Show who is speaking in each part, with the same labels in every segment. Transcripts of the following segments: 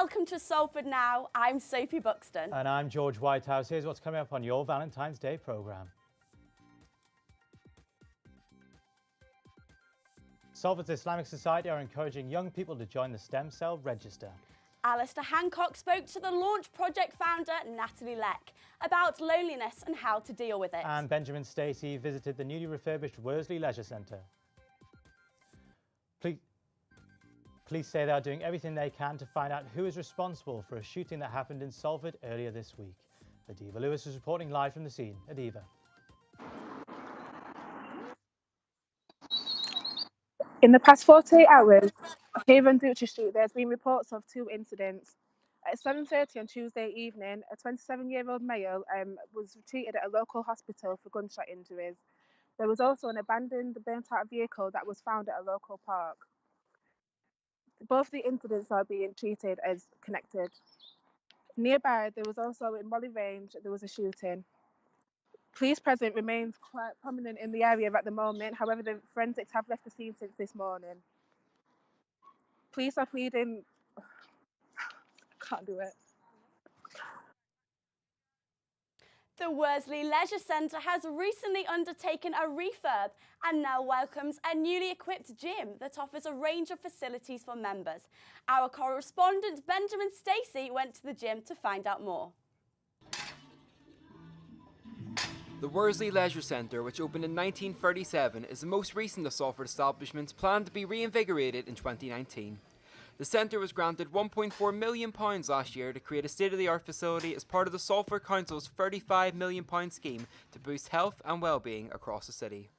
Speaker 1: welcome to Salford Now. I'm Sophie Buxton.
Speaker 2: And I'm George Whitehouse. Here's what's coming up on your Valentine's Day programme. Salford's Islamic Society are encouraging young people to join the stem cell register.
Speaker 1: Alistair Hancock spoke to the Launch Project founder, Natalie Leck, about loneliness and how to deal with it.
Speaker 2: And Benjamin Stacey visited the newly refurbished Worsley Leisure Centre. Police say they are doing everything they can to find out who is responsible for a shooting that happened in Salford earlier this week. Adiva Lewis is reporting live from the scene. Adiva.
Speaker 3: In the past 48 hours, here on Duchy Street, there's been reports of 2 incidents. At 7:30 on Tuesday evening, a 27-year-old male was treated at a local hospital for gunshot injuries. There was also an abandoned, burnt-out vehicle that was found at a local park. Both the incidents are being treated as connected. Nearby, there was also in Molly Range, there was a shooting. Police presence remains quite prominent in the area at the moment. However, the forensics have left the scene since this morning. Police are pleading. Can't do it.
Speaker 1: The Worsley Leisure Centre has recently undertaken a refurb and now welcomes a newly equipped gym that offers a range of facilities for members. Our correspondent Benjamin Stacey went to the gym to find out more.
Speaker 4: The Worsley Leisure Centre, which opened in 1937, is the most recent of Salford establishments planned to be reinvigorated in 2019. The centre was granted £1.4 million last year to create a state-of-the-art facility as part of the Salford Council's £35 million scheme to boost health and well-being across the city.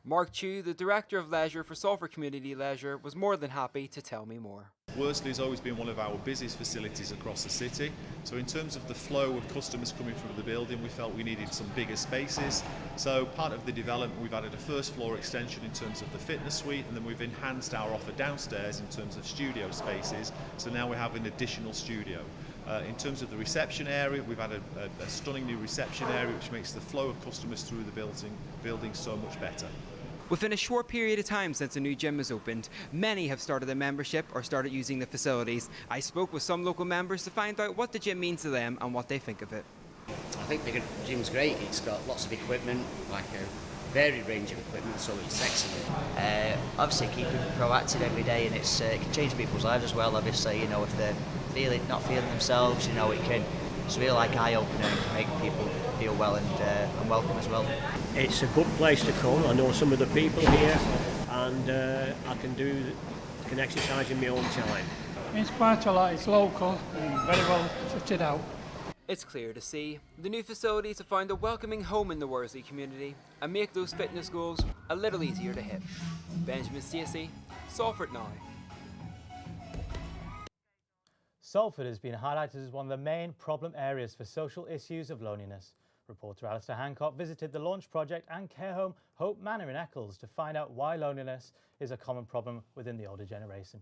Speaker 4: Mark Chew, the Director of Leisure for Salford Community Leisure, was more than happy to tell me more.
Speaker 5: Worsley has always been one of our busiest facilities across the city, so in terms of the flow of customers coming through the building, we felt we needed some bigger spaces. So part of the development, we've added a first floor extension in terms of the fitness suite, and then we've enhanced our offer downstairs in terms of studio spaces, so now we have an additional studio. In terms of the reception area, we've added a stunning new reception area which makes the flow of customers through the building so much better.
Speaker 4: Within a short period of time since the new gym has opened, many have started a membership or started using the facilities. I spoke with some local members to find out what the gym means to them and what they think of it.
Speaker 6: I think the gym's great. It's got lots of equipment, like a varied range of equipment, so it's excellent.
Speaker 7: Obviously keeping proactive every day, and it can change people's lives as well. Obviously, if they're not feeling themselves, it's really like eye-opener and can make people feel well and welcome as well.
Speaker 8: It's a good place to come. I know some of the people here, and I can exercise in my own time.
Speaker 9: It's quite a lot. It's local and very well fitted out.
Speaker 4: It's clear to see the new facilities have found a welcoming home in the Worsley community and make those fitness goals a little easier to hit. Benjamin Stacey, Salford Now.
Speaker 2: Salford has been highlighted as one of the main problem areas for social issues of loneliness. Reporter Alistair Hancock visited the Launch Project and care home Hope Manor in Eccles to find out why loneliness is a common problem within the older generation.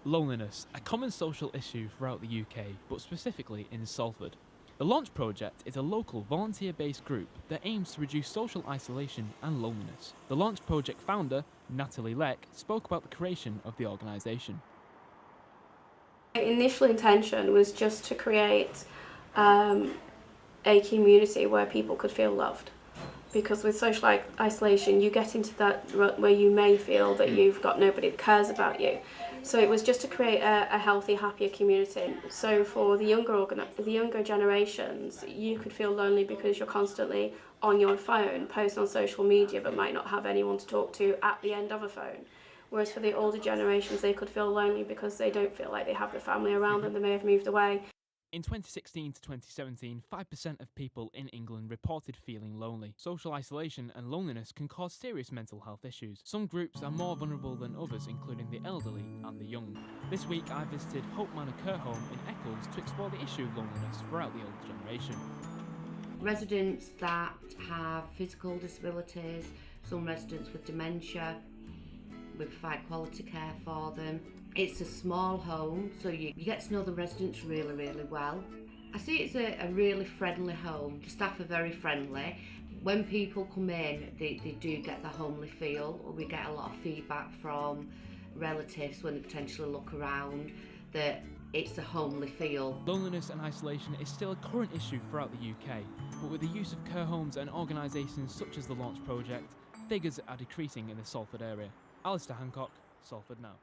Speaker 10: Loneliness, a common social issue throughout the UK, but specifically in Salford. The Launch Project is a local volunteer-based group that aims to reduce social isolation and loneliness. The Launch Project founder, Natalie Leck, spoke about the creation of the organisation.
Speaker 11: The initial intention was just to create a community where people could feel loved. Because with social isolation, you get into that rut where you may feel that you've got nobody that cares about you. So it was just to create a healthy, happier community. So for the younger generations, you could feel lonely because you're constantly on your phone, posting on social media, but might not have anyone to talk to at the end of a phone. Whereas for the older generations, they could feel lonely because they don't feel like they have their family around them, they may have moved away.
Speaker 10: In 2016 to 2017, 5% of people in England reported feeling lonely. Social isolation and loneliness can cause serious mental health issues. Some groups are more vulnerable than others, including the elderly and the young. This week I visited Hope Manor Care Home in Eccles to explore the issue of loneliness throughout the older generation.
Speaker 12: Residents that have physical disabilities, some residents with dementia, we provide quality care for them. It's a small home, so you get to know the residents really, really well. I see it's a really friendly home. The staff are very friendly. When people come in, they do get the homely feel. We get a lot of feedback from relatives when they potentially look around that it's a homely feel.
Speaker 10: Loneliness and isolation is still a current issue throughout the UK, but with the use of care homes and organisations such as the Launch Project, figures are decreasing in the Salford area. Alistair Hancock, Salford Now.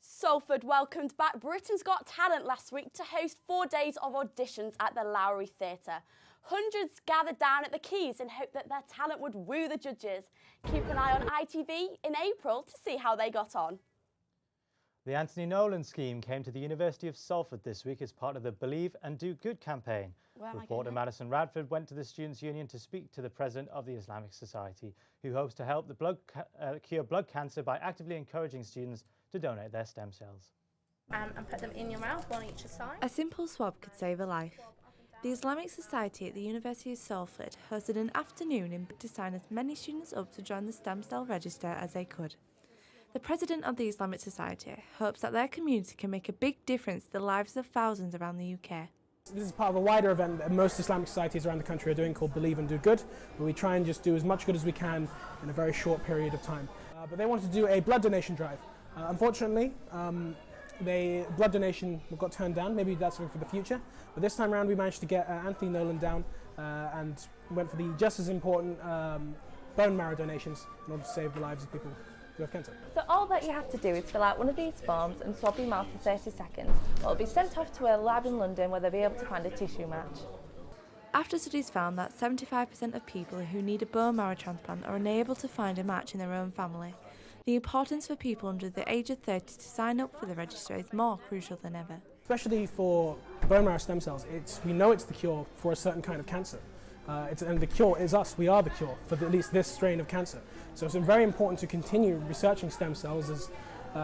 Speaker 1: Salford welcomed back Britain's Got Talent last week to host 4 days of auditions at the Lowry Theatre. Hundreds gathered down at the quays in hope that their talent would woo the judges. Keep an eye on ITV in April to see how they got on.
Speaker 2: The Anthony Nolan scheme came to the University of Salford this week as part of the Believe and Do Good campaign. Reporter Madison Radford went to the Students' Union to speak to the president of the Islamic Society, who hopes to help the cure blood cancer by actively encouraging students to donate their stem cells.
Speaker 13: And put them in your mouth, one each side.
Speaker 14: A simple swab could save a life. The Islamic Society at the University of Salford hosted an afternoon to sign as many students up to join the stem cell register as they could. The president of the Islamic Society hopes that their community can make a big difference to the lives of thousands around the UK.
Speaker 15: This is part of a wider event that most Islamic societies around the country are doing called Believe and Do Good, where we try and just do as much good as we can in a very short period of time. But they wanted to do a blood donation drive. Unfortunately, blood donation got turned down. Maybe that's something for the future. But this time around we managed to get Anthony Nolan down and went for the just as important bone marrow donations in order to save the lives of people who have cancer.
Speaker 14: So all that you have to do is fill out one of these forms and swab your mouth for 30 seconds. It'll be sent off to a lab in London where they'll be able to find a tissue match. After studies found that 75% of people who need a bone marrow transplant are unable to find a match in their own family, the importance for people under the age of 30 to sign up for the register is more crucial than ever.
Speaker 15: Especially for bone marrow stem cells, we know it's the cure for a certain kind of cancer. And the cure is us. We are the cure for at least this strain of cancer. So it's very important to continue researching stem cells, as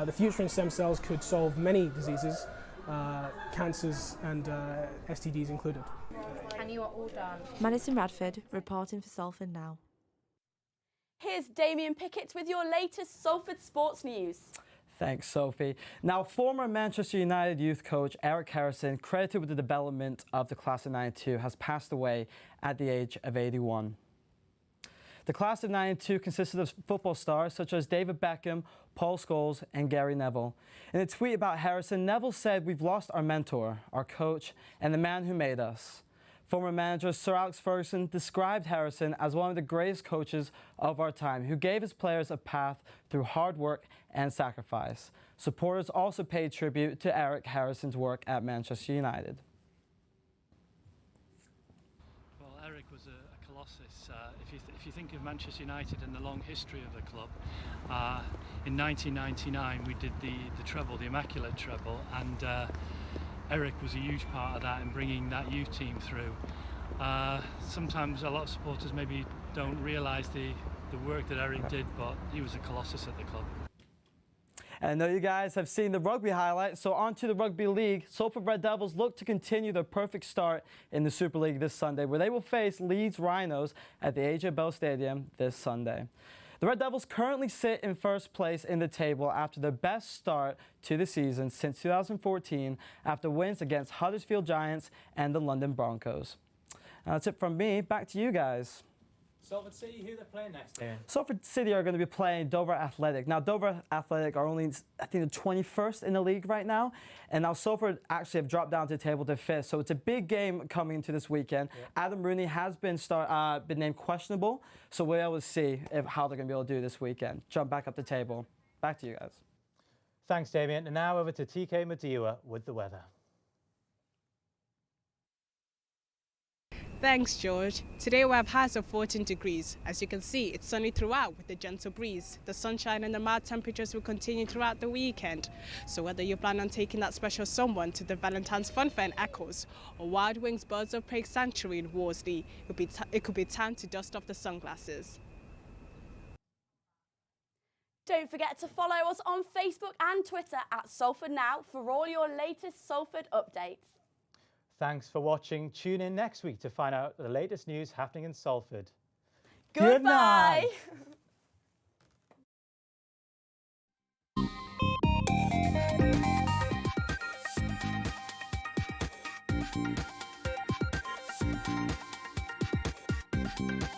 Speaker 15: the future in stem cells could solve many diseases, cancers and STDs included.
Speaker 13: And you are all done.
Speaker 14: Madison Radford, reporting for Salford Now.
Speaker 1: Here's Damien Pickett with your latest Salford sports news.
Speaker 16: Thanks, Sophie. Now, former Manchester United youth coach Eric Harrison, credited with the development of the class of '92, has passed away at the age of 81. The class of '92 consisted of football stars such as David Beckham, Paul Scholes and Gary Neville. In a tweet about Harrison, Neville said, "We've lost our mentor, our coach, and the man who made us." Former manager Sir Alex Ferguson described Harrison as one of the greatest coaches of our time, who gave his players a path through hard work and sacrifice. Supporters also paid tribute to Eric Harrison's work at Manchester United.
Speaker 9: Well, Eric was a colossus. If you think of Manchester United and the long history of the club, in 1999 we did the treble, the Immaculate Treble, and Eric was a huge part of that in bringing that youth team through. Sometimes a lot of supporters maybe don't realise the work that Eric did, but he was a colossus at the club.
Speaker 16: And I know you guys have seen the rugby highlights, so on to the Rugby League. Salford Red Devils look to continue their perfect start in the Super League this Sunday, where they will face Leeds Rhinos at the AJ Bell Stadium this Sunday. The Red Devils currently sit in first place in the table after their best start to the season since 2014, after wins against Huddersfield Giants and the London Broncos. That's it from me. Back to you guys.
Speaker 2: Salford City, who they're playing next game?
Speaker 16: Salford City are going to be playing Dover Athletic. Now, Dover Athletic are only, I think, the 21st in the league right now. And now Salford actually have dropped down to the table to 5th. So it's a big game coming into this weekend. Yeah. Adam Rooney has been named questionable. So we'll be able to see how they're going to be able to do this weekend. Jump back up the table. Back to you guys.
Speaker 2: Thanks, Damien. And now over to TK Madiwa with the weather.
Speaker 17: Thanks, George. Today we have highs of 14 degrees. As you can see, it's sunny throughout with a gentle breeze. The sunshine and the mild temperatures will continue throughout the weekend. So whether you plan on taking that special someone to the Valentine's Fun Fair in Eccles or Wild Wings Birds of Prey Sanctuary in Worsley, it could be time to dust off the sunglasses.
Speaker 1: Don't forget to follow us on Facebook and Twitter at Salford Now for all your latest Salford updates.
Speaker 2: Thanks for watching. Tune in next week to find out the latest news happening in Salford.
Speaker 1: Goodbye.
Speaker 2: Good night.